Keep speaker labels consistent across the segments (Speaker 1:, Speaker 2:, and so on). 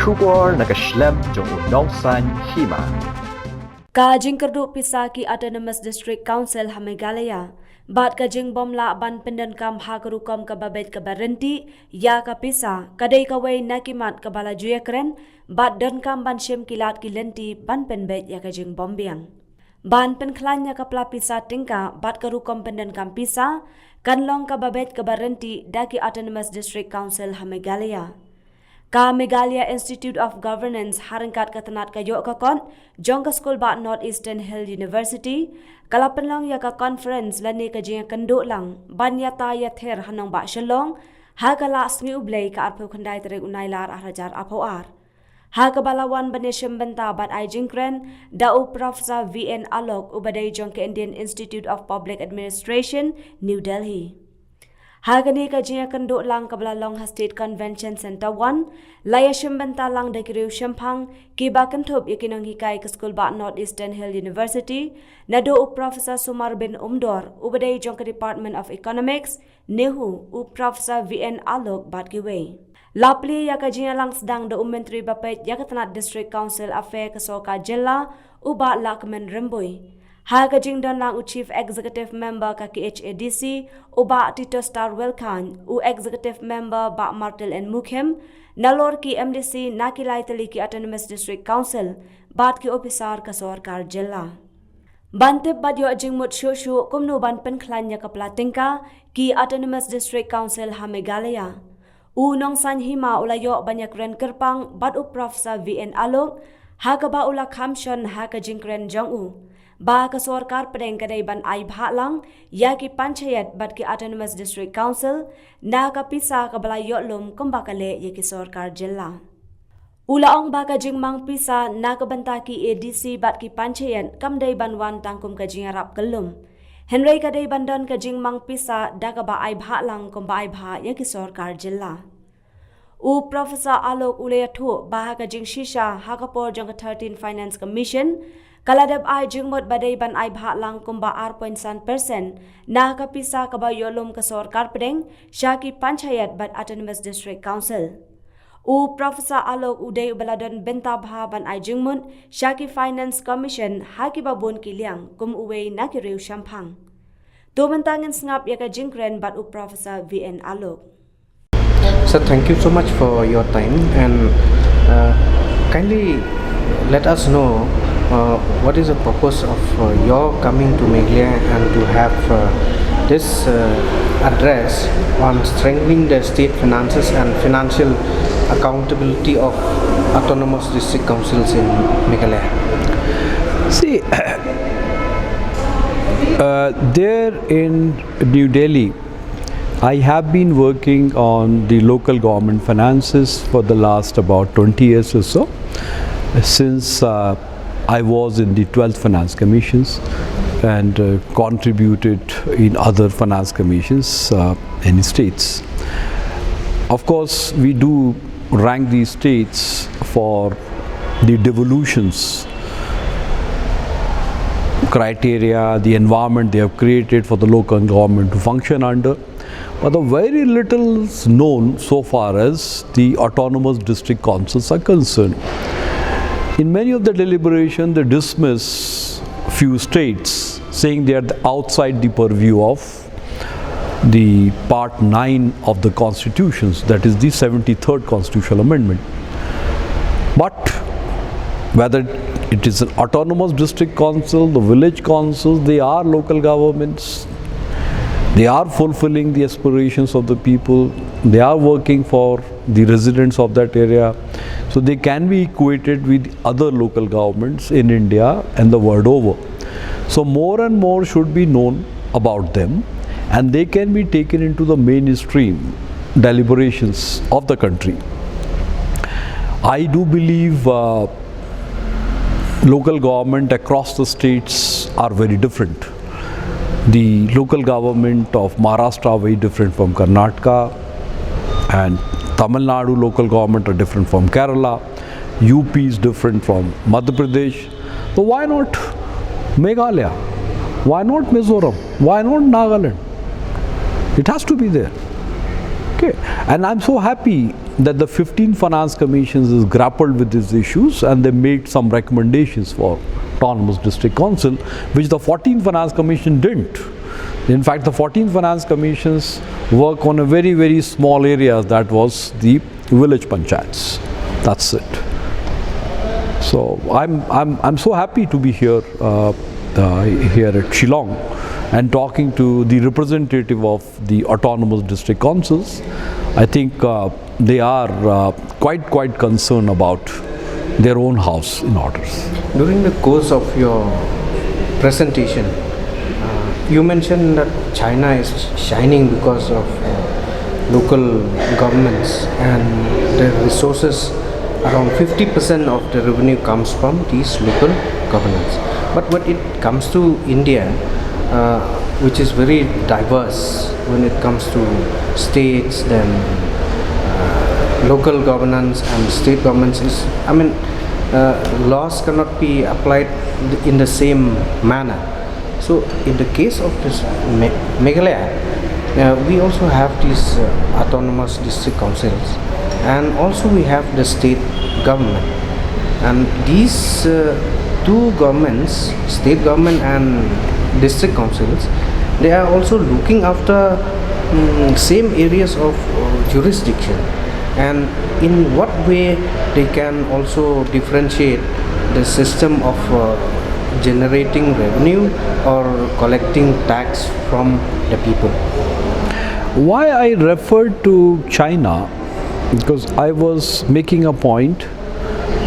Speaker 1: Shubor nakaslem jong unongsan Hima.
Speaker 2: Kajing kerdu Pisa ki Autonomous District Council Meghalaya. Bat kajing bomla ban pendankam hakarukom kababet kabarenti ya ka Pisa kadai kawai nakimat kabala juyakren bat dankam ban shem kilat kilenti ban penbet ya kajing bombiang. Ban penklan ya kapla Pisa tingka bat karukom pendankam Pisa kanlong kababet kabarenti daki Autonomous District Council Meghalaya. Ka Meghalaya Institute of Governance harangkat katanat kayo kakon jong ka school ba North Eastern Hill University kalapan lang ya ka conference lani ka jing kando lang banyata ya ther hanong ba shalong ha kala sngi ublay ka arpo khanday tere unailar arajar apoar ha ka balawan baneshim banta bat ai jingkren dau Prof sa VN Alok ubaday jong ka Indian Institute of Public Administration New Delhi. Hagani ka jia kando lang kabla long State Convention Center 1 laya shimbanta lang dekriu shampang ki bakan thop yakinang hikai ka school ba North Eastern Hill University nado Professor Sumar bin Umdor ubaday jong ka Department of Economics nehu Professor VN Alok bat kiwe lapli ya ka jia lang sedang do menteri bapet ya ka tanat District Council Affair ka Sorkar Jylla uba lakmen remboy. Ha kajing don lang Chief Executive Member ka KHADC uba Tito Star Welkan u Executive Member ba Martel and Mukhem nalor ki MDC nakilay tali ki Autonomous District Council bat ki officer ka Sorkar Jylla. Bantep badyo ajing mut shushu kumno ban penklan ya kaplatingka ki Autonomous District Council Meghalaya. Unong san Hima ulayo banyak ren kerpang bat u Prof sa VN Alok ha ka ba ula kamshon ha ka jingkren jong u. Ba ka Sorkar Pdeng kadai ban ai Bhah lang ya ki panchayat bat ki Autonomous District Council na ka Pisa ka bala Ïohlum Kumba kale ya ki Sorkar Jylla. Ulaong ba ka jingmang Pisa na ka banta ki ADC bat ki panchayat kamdai banwan tangkum ka jingarap kalum. Henry kadai bandon ka jingmang Pisa da ka ba ai Bhah lang kumba ai Bhah ya ki Sorkar Jylla. U Professor Alok ulayathu ba ka jing shisha ha ka por jong ka 13 Finance Commission kaladab ay jingmot baday ban ay Bhah lang kumba 0.1% na ka Pisa ka ba Ïohlum ka Sorkar Pdeng syaki panchayat bat Autonomous District Council. U Professor Alok uday ubaladon benta Bhah ban ay jingmot syaki Finance Commission haki babun kiliang kum uwe nakiriw syampang. Tumantangan sngap ya ka jingkren bat u Professor VN Alok.
Speaker 3: Sir, thank you so much for your time and kindly let us know what is the purpose of your coming to Meghalaya and to have this address on strengthening the state finances and financial accountability of autonomous district councils in Meghalaya?
Speaker 4: See, there in New Delhi, I have been working on the local government finances for the last about 20 years or so, since I was in the 12th Finance Commissions and contributed in other finance commissions in states. Of course, we do rank these states for the devolutions criteria, the environment they have created for the local government to function under. But the very little is known so far as the autonomous district councils are concerned. In many of the deliberations, they dismiss few states, saying they are outside the purview of the Part 9 of the Constitutions, that is the 73rd Constitutional Amendment. But whether it is an autonomous district council, the village councils, they are local governments. They are fulfilling the aspirations of the people. They are working for the residents of that area. So they can be equated with other local governments in India and the world over. So more and more should be known about them, and they can be taken into the mainstream deliberations of the country. I do believe local government across the states are very different. The local government of Maharashtra are very different from Karnataka, and Tamil Nadu local government are different from Kerala. UP is different from Madhya Pradesh. So why not Meghalaya? Why not Mizoram? Why not Nagaland? It has to be there. Okay, and I'm so happy that the 15 finance commissions has grappled with these issues and they made some recommendations for autonomous district council, which the 14 finance commission didn't. In fact, the 14 finance commissions work on a very, very small area, that was the village panchayats. That's it. So I'm so happy to be here here at Shillong and talking to the representative of the autonomous district councils. I think they are quite concerned about their own house in orders.
Speaker 3: During the course of your presentation, you mentioned that China is shining because of local governments and the resources. Around 50% of the revenue comes from these local governments. But when it comes to India, which is very diverse when it comes to states, then local governance and state governments is, laws cannot be applied in the same manner. So in the case of this Meghalaya, we also have these autonomous district councils, and also we have the state government, and these two governments, state government and district councils, they are also looking after same areas of jurisdiction. And in what way they can also differentiate the system of generating revenue or collecting tax from the people?
Speaker 4: Why I referred to China, because I was making a point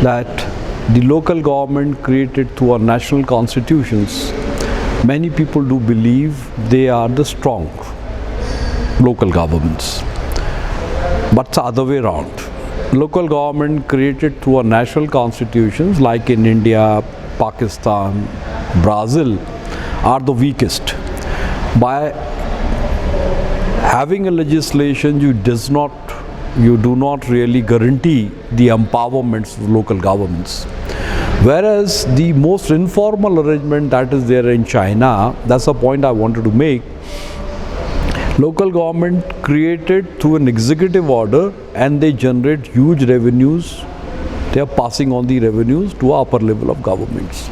Speaker 4: that the local government created through our national constitutions, many people do believe they are the strong local governments. But it's the other way around. Local government created through our national constitutions, like in India, Pakistan, Brazil, are the weakest. By having a legislation, you do not really guarantee the empowerments of local governments. Whereas the most informal arrangement that is there in China, that's a point I wanted to make. Local government created through an executive order, and they generate huge revenues. They are passing on the revenues to upper level of governments,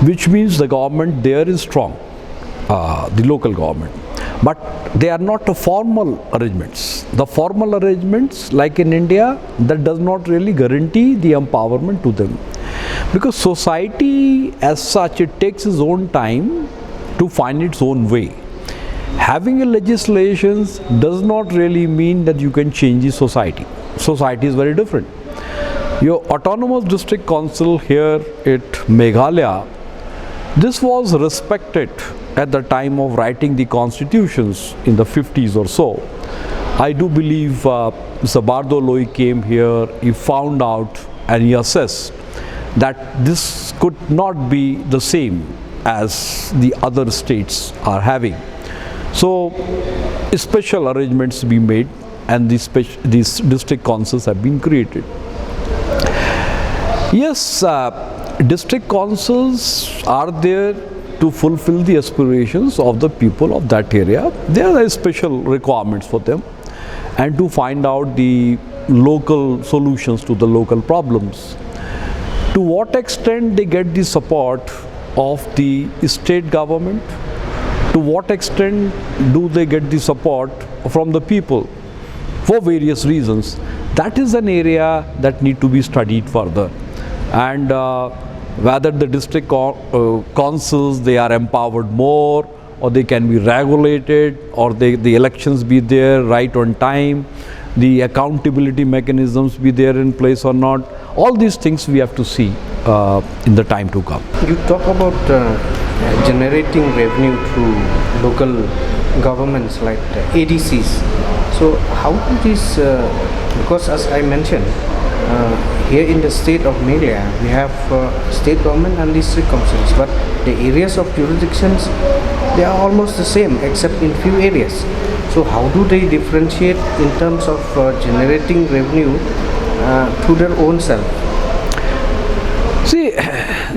Speaker 4: which means the government there is strong, the local government. But they are not the formal arrangements. The formal arrangements, like in India, that does not really guarantee the empowerment to them. Because society as such, it takes its own time to find its own way. Having a legislation does not really mean that you can change the society. Society is very different. Your autonomous district council here at Meghalaya, this was respected at the time of writing the constitutions in the 50s or so. I do believe Mr. Bardoloi came here, he found out and he assessed that this could not be the same as the other states are having. So special arrangements be made, and these district councils have been created. Yes, district councils are there to fulfill the aspirations of the people of that area. There are special requirements for them, and to find out the local solutions to the local problems. To what extent they get the support of the state government? To what extent do they get the support from the people for various reasons? That is an area that need to be studied further. And whether the district councils, they are empowered more, or they can be regulated, or the elections be there right on time, the accountability mechanisms be there in place or not. All these things we have to see in the time to come.
Speaker 3: You talk about generating revenue through local governments like ADCs. So how do this, because as I mentioned, here in the state of Meghalaya, we have state government and district councils, but the areas of jurisdictions, they are almost the same except in few areas. So how do they differentiate in terms of generating revenue to their own self?
Speaker 4: See,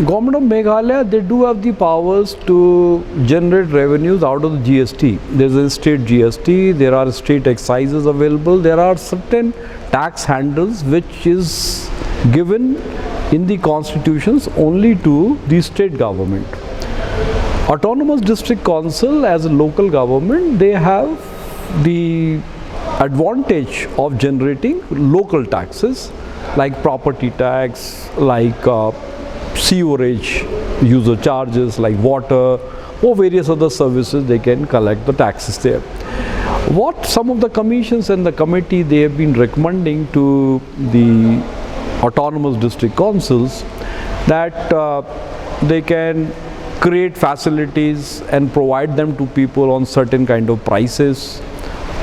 Speaker 4: government of Meghalaya, they do have the powers to generate revenues out of the GST. There is a state GST, there are state excises available, there are certain tax handles which is given in the constitutions only to the state government. Autonomous District Council as a local government, they have the advantage of generating local taxes like property tax, like sewerage user charges, like water, or various other services. They can collect the taxes there. What some of the commissions and the committee, they have been recommending to the autonomous district councils that they can create facilities and provide them to people on certain kind of prices.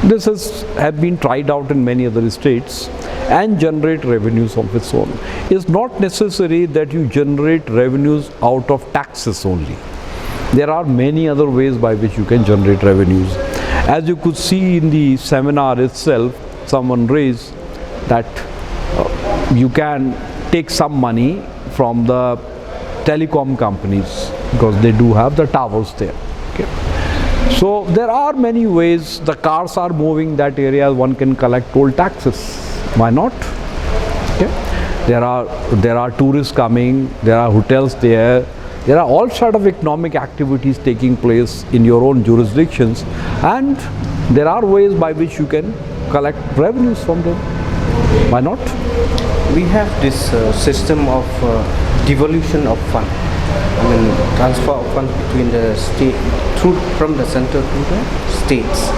Speaker 4: This has been tried out in many other states and generate revenues of its own. It's not necessary that you generate revenues out of taxes only. There are many other ways by which you can generate revenues. As you could see in the seminar itself, someone raised that you can take some money from the telecom companies because they do have the towers there. Okay. So there are many ways. The cars are moving that area, one can collect toll taxes. Why not? Okay. There are tourists coming, there are hotels there, there are all sort of economic activities taking place in your own jurisdictions, and there are ways by which you can collect revenues from them. Why not?
Speaker 3: We have this system of devolution of fund. I mean, transfer of fund between the state from the center to the states.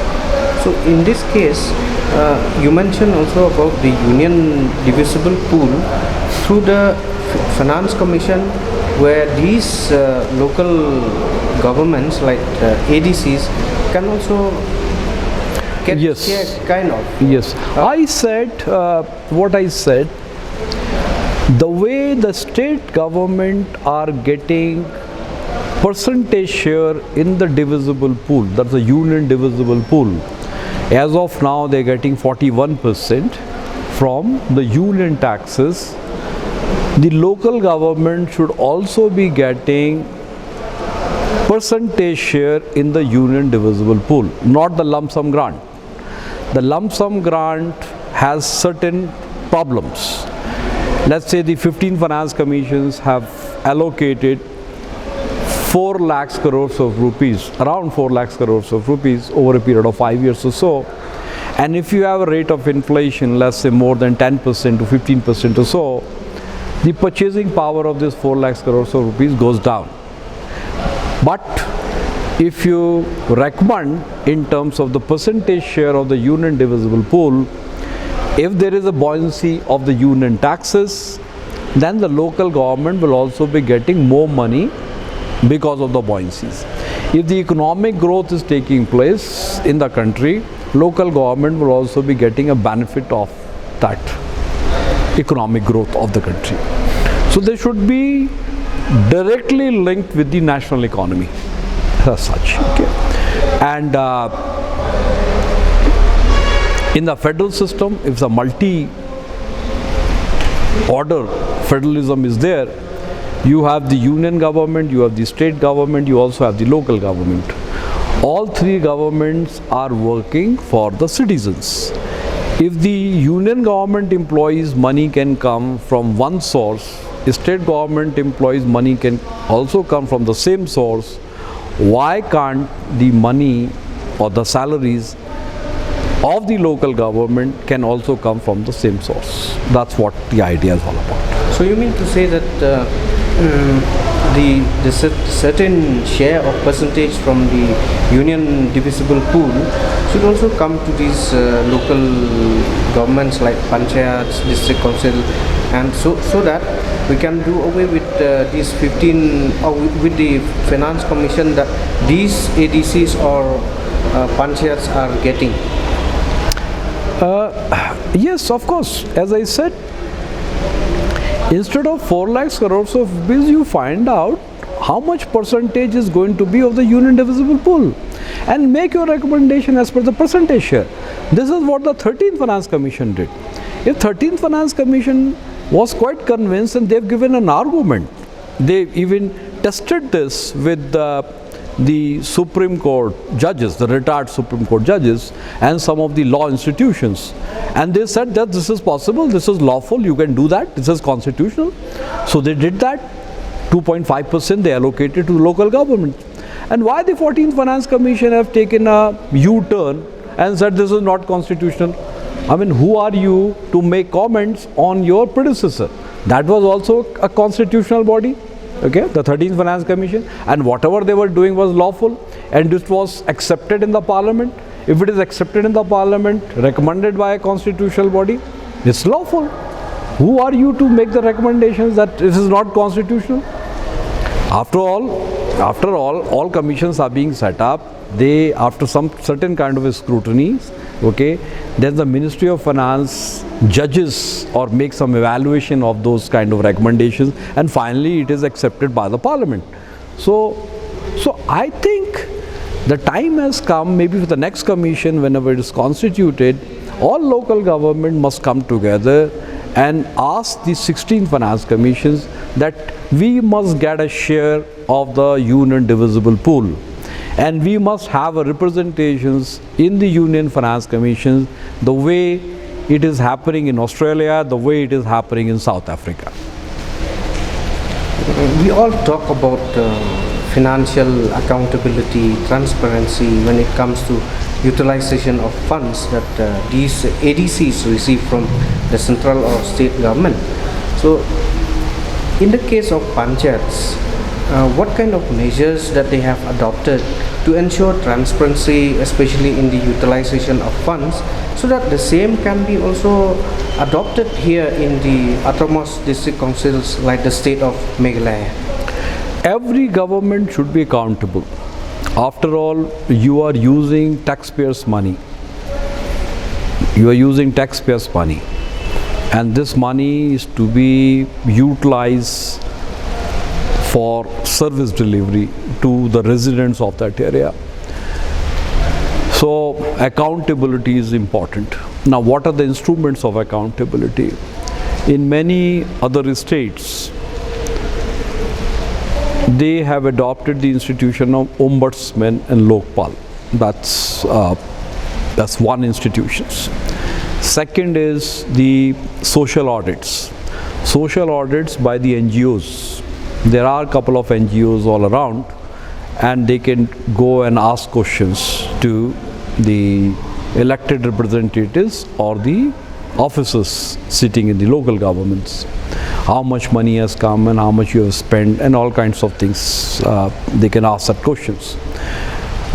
Speaker 3: So in this case, you mentioned also about the union divisible pool through the finance commission, where these local governments like ADCs can also get share, kind of.
Speaker 4: Yes. I said what I said. The way the state government are getting percentage share in the divisible pool, that's the union divisible pool. As of now, they're getting 41% from the union taxes. The local government should also be getting percentage share in the union divisible pool, not the lump sum grant. The lump sum grant has certain problems. Let's say the 15 finance commissions have allocated 4 lakhs crores of rupees, around 4 lakhs crores of rupees over a period of 5 years or so. And if you have a rate of inflation, let's say more than 10% to 15% or so, the purchasing power of this 4 lakhs crores of rupees goes down. But if you recommend in terms of the percentage share of the union divisible pool, if there is a buoyancy of the union taxes, then the local government will also be getting more money because of the buoyancies. If the economic growth is taking place in the country, local government will also be getting a benefit of that economic growth of the country. So they should be directly linked with the national economy as such. Okay. And in the federal system, if the multi-order federalism is there, you have the union government, you have the state government, you also have the local government. All three governments are working for the citizens. If the union government employees' money can come from one source, state government employees' money can also come from the same source, why can't the money or the salaries of the local government can also come from the same source? That's what the idea is all about.
Speaker 3: So you mean to say that the certain share of percentage from the union divisible pool should also come to these local governments like panchayats, district council, and so that we can do away with these 15 or with the finance commission that these ADCs or panchayats are getting.
Speaker 4: Yes, of course. As I said, instead of 4 lakhs crores of rupees, you find out how much percentage is going to be of the union divisible pool and make your recommendation as per the percentage share. This is what the 13th Finance Commission did. If 13th Finance Commission was quite convinced, and they've given an argument. They even tested this with the Supreme Court judges, the retired Supreme Court judges, and some of the law institutions. And they said that this is possible, this is lawful, you can do that, this is constitutional. So they did that. 2.5% they allocated to the local government. And why the 14th Finance Commission have taken a U-turn and said this is not constitutional? I mean, who are you to make comments on your predecessor? That was also a constitutional body. Okay, the 13th Finance Commission, and whatever they were doing was lawful, and it was accepted in the parliament. If it is accepted in the parliament, recommended by a constitutional body, it's lawful. Who are you to make the recommendations that this is not constitutional? After all commissions are being set up. They, after some certain kind of a scrutiny, okay, then the Ministry of Finance judges or make some evaluation of those kind of recommendations, and finally it is accepted by the parliament. So I think the time has come, maybe for the next commission, whenever it is constituted, all local government must come together and ask the 16 finance commissions that we must get a share of the union divisible pool. And we must have a representations in the Union Finance Commission the way it is happening in Australia, the way it is happening in South Africa.
Speaker 3: We all talk about financial accountability, transparency when it comes to utilization of funds that these ADCs receive from the central or state government. So, in the case of panchayats, what kind of measures that they have adopted to ensure transparency, especially in the utilization of funds, so that the same can be also adopted here in the autonomous district councils like the state of Meghalaya?
Speaker 4: Every government should be accountable. After all, you are using taxpayers' money. You are using taxpayers' money. And this money is to be utilized for service delivery to the residents of that area. So accountability is important. Now, what are the instruments of accountability? In many other states, they have adopted the institution of ombudsman and lokpal. That's one institution. Second is the social audits. Social audits by the NGOs. There are a couple of NGOs all around, and they can go and ask questions to the elected representatives or the officers sitting in the local governments. How much money has come and how much you have spent and all kinds of things. They can ask that questions.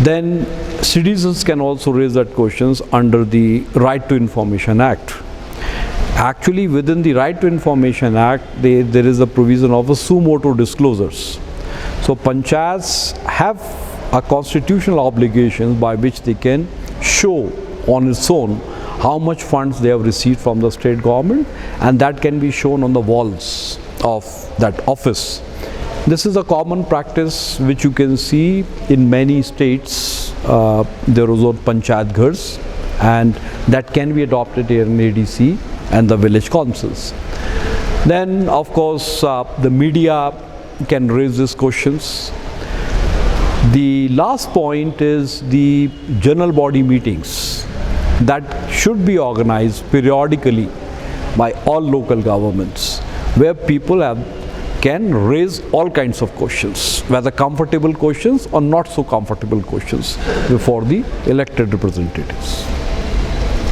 Speaker 4: Then citizens can also raise that questions under the Right to Information Act. Actually, within the Right to Information Act, there is a provision of a suo motu disclosures. So panchayats have a constitutional obligation by which they can show on its own how much funds they have received from the state government, and that can be shown on the walls of that office. This is a common practice which you can see in many states. There is on panchayat ghars, and that can be adopted here in ADC and the village councils. Then, of course, the media can raise these questions. The last point is the general body meetings that should be organized periodically by all local governments, where people can raise all kinds of questions, whether comfortable questions or not so comfortable questions, before the elected representatives.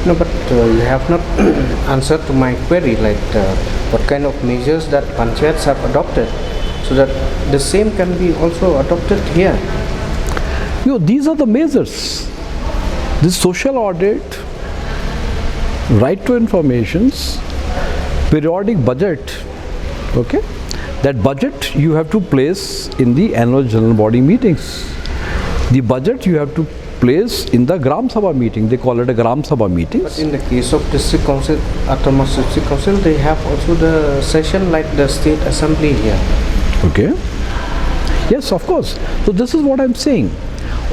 Speaker 3: No, but you have not answered to my query, like what kind of measures that panchayats have adopted, so that the same can be also adopted here.
Speaker 4: These are the measures. This social audit, right to informations, periodic budget, okay? That budget you have to place in the annual general body meetings. The budget you have to place in the Gram Sabha meeting. They call it a Gram Sabha meeting.
Speaker 3: But in the case of district council, autonomous district council, they have also the session like the state assembly here.
Speaker 4: Okay. Yes, of course. So this is what I'm saying.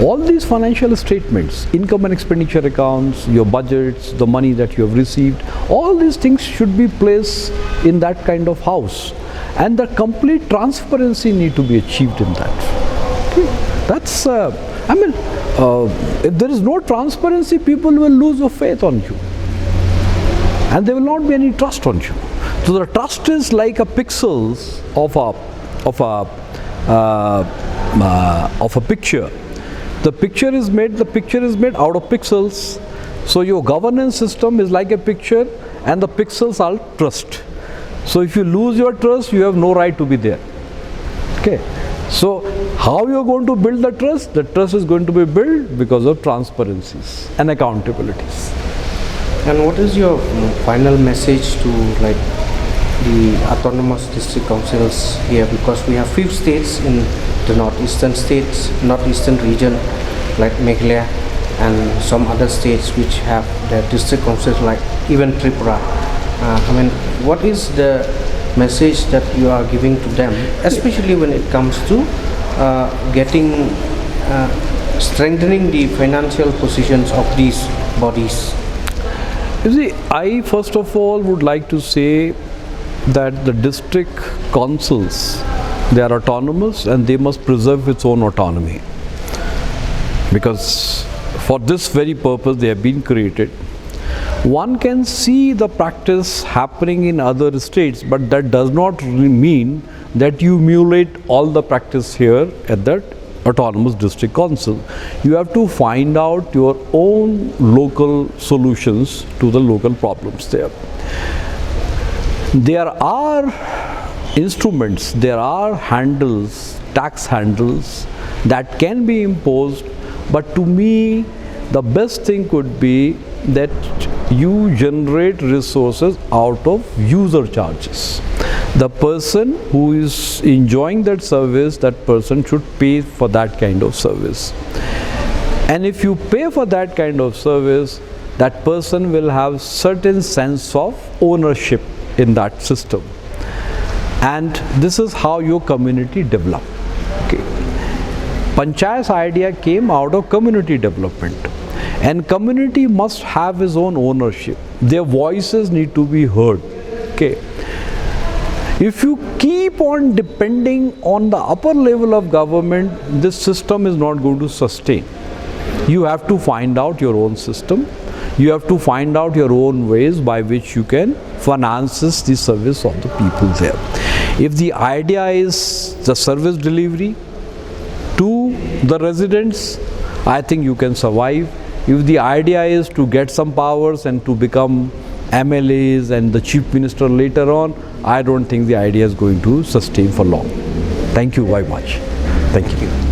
Speaker 4: All these financial statements, income and expenditure accounts, your budgets, the money that you have received, all these things should be placed in that kind of house, and the complete transparency need to be achieved in that. Okay. That's if there is no transparency, people will lose your faith on you, and there will not be any trust on you. So the trust is like a pixels of a picture. The picture is made out of pixels. So your governance system is like a picture, and the pixels are trust. So if you lose your trust, you have no right to be there. Okay. So how you are going to build the trust? The trust is going to be built because of transparencies and accountabilities.
Speaker 3: And what is your final message to like the autonomous district councils here? Because we have 5 states in the northeastern region like Meghalaya, and some other states which have their district councils, like even Tripura. What is the message that you are giving to them, especially when it comes to strengthening the financial positions of these bodies?
Speaker 4: You see, I first of all would like to say that the district councils, they are autonomous and they must preserve its own autonomy, because for this very purpose they have been created. One can see the practice happening in other states, but that does not mean that you emulate all the practice here at that autonomous district council. You have to find out your own local solutions to the local problems there. There are instruments, there are handles, tax handles that can be imposed, but to me the best thing could be that you generate resources out of user charges. The person who is enjoying that service, that person should pay for that kind of service. And if you pay for that kind of service, that person will have certain sense of ownership in that system. And this is how your community develop. Okay. Panchayat's idea came out of community development. And community must have its own ownership. Their voices need to be heard. Okay. If you keep on depending on the upper level of government, this system is not going to sustain. You have to find out your own system. You have to find out your own ways by which you can finance the service of the people there. If the idea is the service delivery to the residents, I think you can survive. If the idea is to get some powers and to become MLAs and the chief minister later on, I don't think the idea is going to sustain for long. Thank you very much. Thank you.